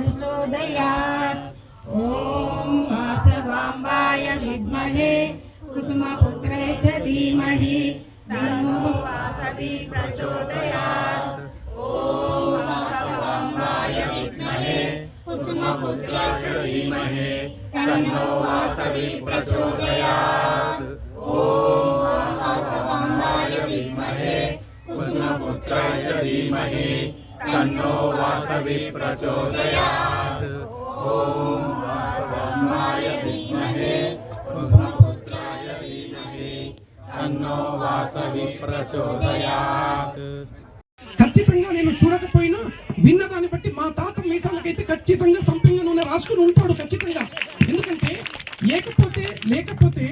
प्रचोदयात् ॐ वासवाम्बाय विद्महे कुसुमपुत्राय च धीमहि तन्नो वासवी प्रचोदयात् ॐ वासवाम्बाय विद्महे कुसुमपुत्राय च धीमहि तन्नो वासवी प्रचोदयात् ॐ वासवाम्बाय विद्महे कुसुमपुत्राय च धीमहि तन्नो वासवी प्रचोदयात् ॐ वासवाम्बाय विद्महे कुसुमपुत्राय धीमहि तन्नो वासवी प्रचोदयात्। ఖచ్చితంగా నేను చూడకపోయినా విన్నదాన్ని బట్టి మా తాత మీసాలకైతే ఖచ్చితంగా సంపంగ నూనె రాసుకుని ఉంటాడు ఖచ్చితంగా. ఎందుకంటే లేకపోతే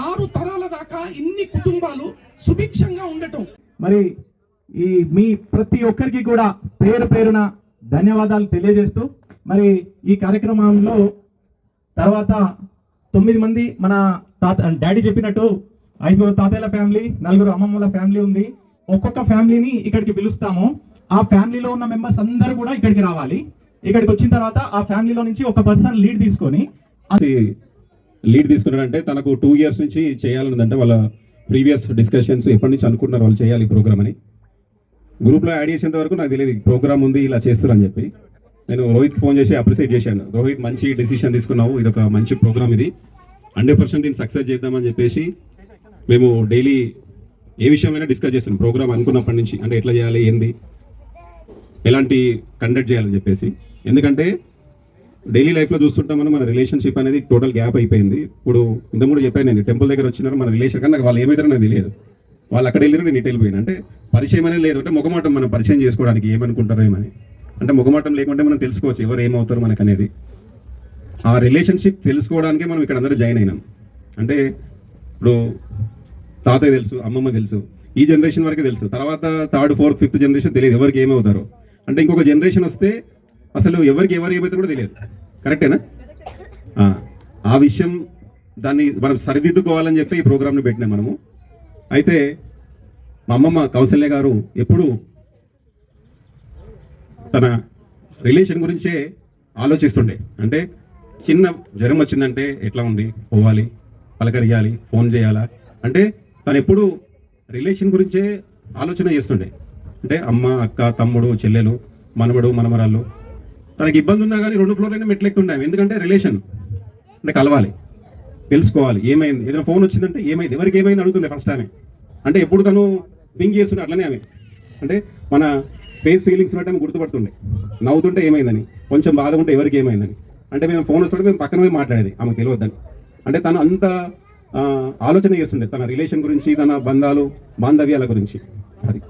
6 తరాల దాకా ఇన్ని కుటుంబాలు సుభిక్షంగా ఉండటం. మరి ఈ మీ ప్రతి ఒక్కరికి కూడా పేరు పేరున ధన్యవాదాలు తెలియజేస్తూ మరి ఈ కార్యక్రమంలో తర్వాత 9 మంది మన డాడీ చెప్పినట్టు 5 తాతయ్యల ఫ్యామిలీ, 4 అమ్మమ్మల ఫ్యామిలీ ఉంది. ఒక్కొక్క ఫ్యామిలీని ఇక్కడికి పిలుస్తాము. ఆ ఫ్యామిలీలో ఉన్న మెంబర్స్ అందరూ కూడా ఇక్కడికి రావాలి. ఇక్కడికి వచ్చిన తర్వాత ఆ ఫ్యామిలీలో నుంచి ఒక పర్సన్ లీడ్ తీసుకున్నారంటే తనకు 2 years నుంచి చేయాలనుందంటే వాళ్ళ ప్రీవియస్ డిస్కషన్స్ ఎప్పటి నుంచి అనుకుంటున్నారు వాళ్ళు చేయాలి ఈ ప్రోగ్రామ్ అని. గ్రూప్లో యాడ్ చేసేంత వరకు నాకు తెలియదు ప్రోగ్రామ్ ఉంది ఇలా చేస్తారు అని చెప్పి. నేను రోహిత్కి ఫోన్ చేసి అప్రిషియేట్ చేశాను. రోహిత్ మంచి డెసిషన్ తీసుకున్నావు, ఇది ఒక మంచి ప్రోగ్రామ్, ఇది 100% దీన్ని సక్సెస్ చేద్దామని చెప్పేసి మేము డైలీ ఏ విషయమైనా డిస్కస్ చేస్తాం. ప్రోగ్రామ్ అనుకున్నప్పటి నుంచి అంటే ఎట్లా చేయాలి, ఏంది, ఎలాంటి కండక్ట్ చేయాలని చెప్పేసి. ఎందుకంటే డైలీ లైఫ్లో చూస్తుంటాం మనం, మన రిలేషన్షిప్ అనేది టోటల్ గ్యాప్ అయిపోయింది. ఇప్పుడు ఇంతకు కూడా చెప్పాను, నేను టెంపుల్ దగ్గర వచ్చినారు మన రిలేషన్ కన్నా వాళ్ళు ఏమవుతారో నాకు తెలియదు. వాళ్ళు అక్కడ వెళ్ళారు, నేను ఇటు వెళ్ళిపోయాను. అంటే పరిచయం అనేది లేదు. అంటే ముఖమాటం మనం పరిచయం చేసుకోవడానికి ఏమనుకుంటారో ఏమని, అంటే ముఖమాటం లేకుంటే మనం తెలుసుకోవచ్చు ఎవరు ఏమవుతారు మనకు అనేది. ఆ రిలేషన్షిప్ తెలుసుకోవడానికే మనం ఇక్కడ అందరూ జాయిన్ అయినాం. అంటే ఇప్పుడు తాతయ్య తెలుసు, అమ్మమ్మ తెలుసు, ఈ జనరేషన్ వరకే తెలుసు. తర్వాత 3rd, 4th, 5th జనరేషన్ తెలియదు ఎవరికి ఏమవుతారో. అంటే ఇంకొక జనరేషన్ వస్తే అసలు ఎవరికి ఎవరు ఏమవుతారో కూడా తెలియదు. కరెక్టేనా? ఆ విషయం దాన్ని మనం సరిదిద్దుకోవాలని చెప్పి ఈ ప్రోగ్రామ్ని పెట్టినాం మనము. అయితే మా అమ్మమ్మ కౌసల్య గారు ఎప్పుడు తన రిలేషన్ గురించే ఆలోచిస్తుండే. అంటే చిన్న జ్వరం వచ్చిందంటే ఎట్లా ఉంది, పోవాలి, పలకరియాలి, ఫోన్ చేయాలా, అంటే తను ఎప్పుడు రిలేషన్ గురించే ఆలోచన చేస్తుండే. అంటే అమ్మ, అక్క, తమ్ముడు, చెల్లెలు, మనవడు, మనమరాళ్ళు, తనకి ఇబ్బంది ఉన్నా కానీ 2 ఫ్లోర్లైనా మెట్లెక్కుతుండే. ఎందుకంటే రిలేషన్ అంటే కలవాలి, తెలుసుకోవాలి ఏమైంది. ఏదైనా ఫోన్ వచ్చిందంటే ఏమైంది, ఎవరికి ఏమైంది అడుగుతుండే ఫస్ట్ ఆమె. అంటే ఎప్పుడు తను థింక్ చేస్తుండే అట్లనే ఆమె. అంటే మన ఫేస్ ఫీలింగ్స్ బట్టి ఆమె గుర్తుపడుతుండే. నవ్వుతుంటే ఏమైందని, కొంచెం బాధ ఉంటే ఎవరికి ఏమైందని. అంటే మేము ఫోన్ వస్తుంటే మేము పక్కన పోయి మాట్లాడేది ఆమెకు తెలియద్దని. అంటే తను అంత ఆలోచన చేస్తుండే తన రిలేషన్ గురించి, తన బంధాలు, బాంధవ్యాల గురించి. అది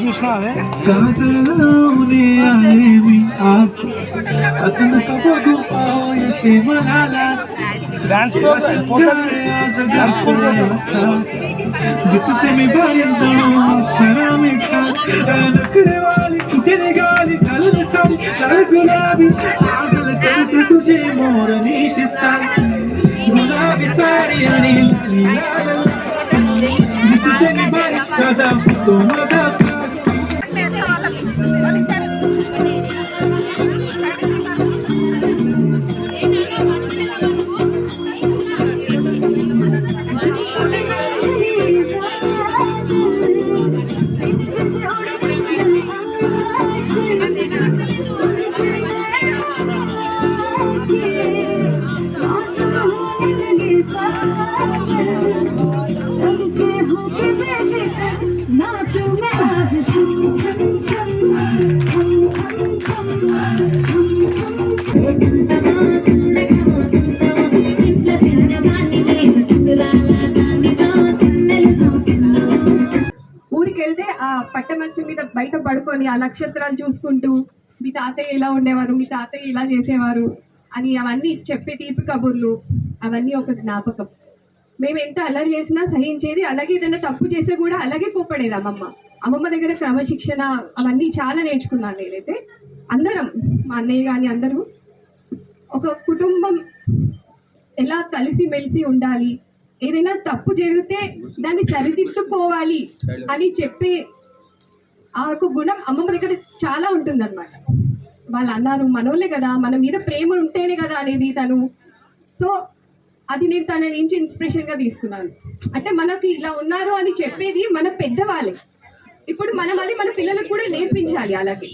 చూసినా ఊరికెళ్తే ఆ పట్టమంచం మీద బయట పడుకొని ఆ నక్షత్రాలు చూసుకుంటూ మీ తాతయ్య ఇలా ఉండేవారు, మీ తాతయ్య ఇలా చేసేవారు అని అవన్నీ చెప్పే తీపి కబుర్లు, అవన్నీ ఒక జ్ఞాపకం. మేము ఎంత అల్లరి చేసినా సహించేది, అలాగే ఏదైనా తప్పు చేస్తే కూడా అలాగే కోపడేది అమ్మమ్మ దగ్గర క్రమశిక్షణ అవన్నీ చాలా నేర్చుకున్నాను నేనైతే. అందరం, మా అన్నయ్య కానీ అందరూ ఒక కుటుంబం ఎలా కలిసిమెలిసి ఉండాలి, ఏదైనా తప్పు జరిగితే దాన్ని సరిదిద్దుకోవాలి అని చెప్పే ఆ ఒక గుణం అమ్మమ్మ దగ్గర చాలా ఉంటుందన్నమాట. వాళ్ళు అన్నారు మనోళ్ళే కదా, మన మీద ప్రేమ ఉంటేనే కదా అనేది తను. సో అది నేను తన నుంచి ఇన్స్పిరేషన్గా తీసుకున్నాను. అంటే మనకి ఇలా ఉన్నారు అని చెప్పేది మన పెద్దవాళ్ళే, ఇప్పుడు మనం అది మన పిల్లలకు కూడా నేర్పించాలి అలాగే.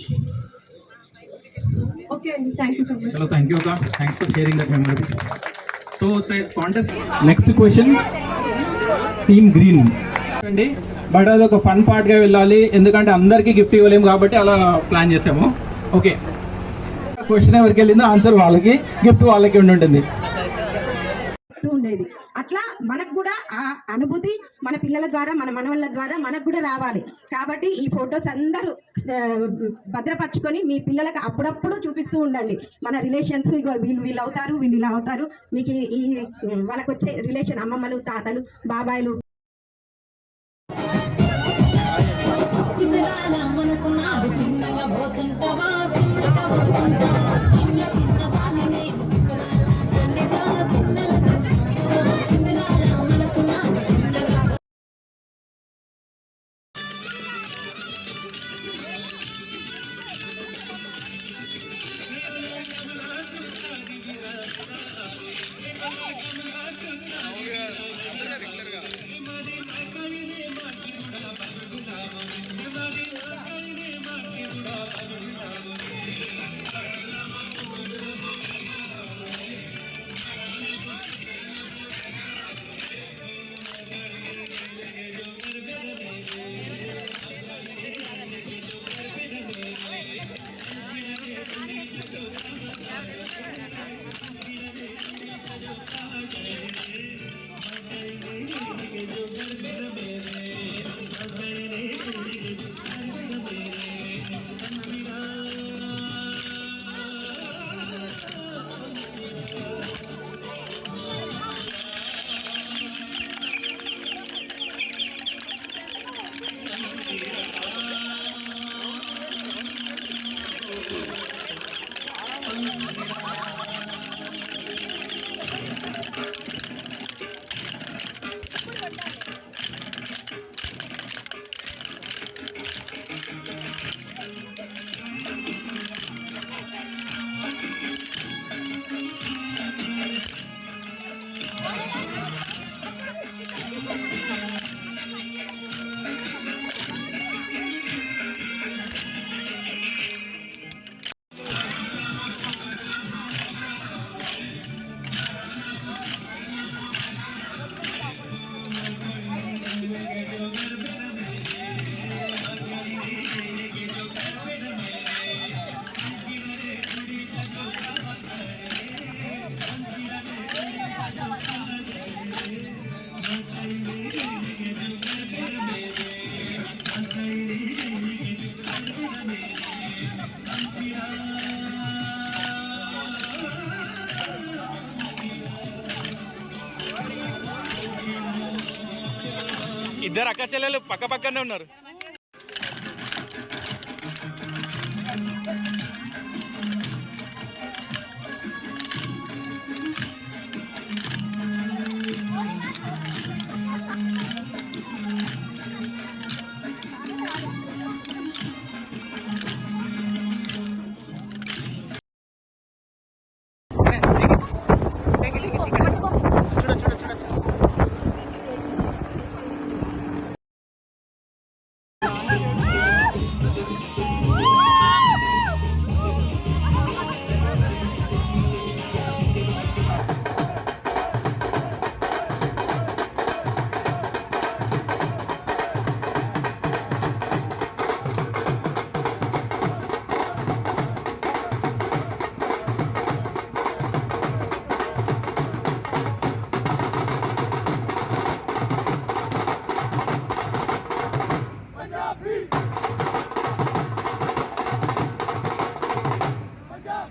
ఓకే అండి, థ్యాంక్ యూ సో మచ్. చలో థ్యాంక్ యూ అక్క, thanks for sharing that memory. So contest next question team green అండి, బట్ అది ఒక ఫన్ పార్ట్గా వెళ్ళాలి, ఎందుకంటే అందరికీ గిఫ్ట్ ఇవ్వలేము కాబట్టి అలా ప్లాన్ చేసాము. ఓకే, క్వశ్చన్ ఎవరికి వెళ్ళిందో ఆన్సర్ వాళ్ళకి, గిఫ్ట్ వాళ్ళకి ఉంటుంది. ఉండేది అట్లా మనకు కూడా ఆ అనుభూతి మన పిల్లల ద్వారా, మన మనవళ్ళ ద్వారా మనకు కూడా రావాలి. కాబట్టి ఈ ఫొటోస్ అందరూ భద్రపరచుకొని మీ పిల్లలకు అప్పుడప్పుడు చూపిస్తూ ఉండండి. మన రిలేషన్స్ వీళ్ళు అవుతారు, వీళ్ళు ఇలా అవుతారు, మీకు ఈ వాళ్ళకు వచ్చే రిలేషన్ అమ్మమ్మలు, తాతలు, బాబాయిలు. ఇద్దరు అక్క చెల్లెలు పక్క పక్కనే ఉన్నారు.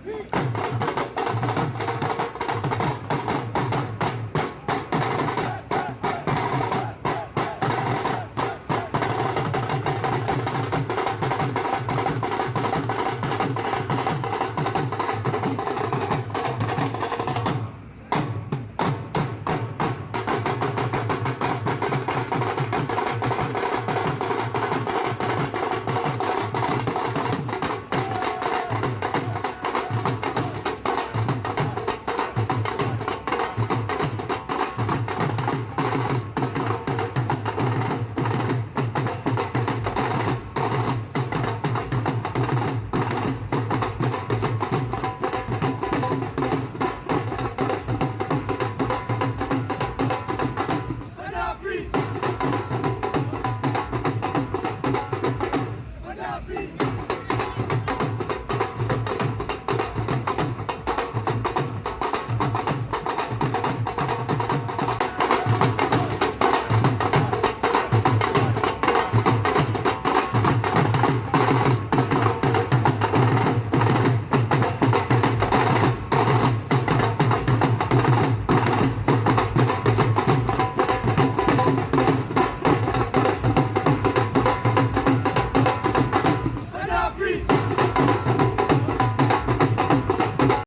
Thank you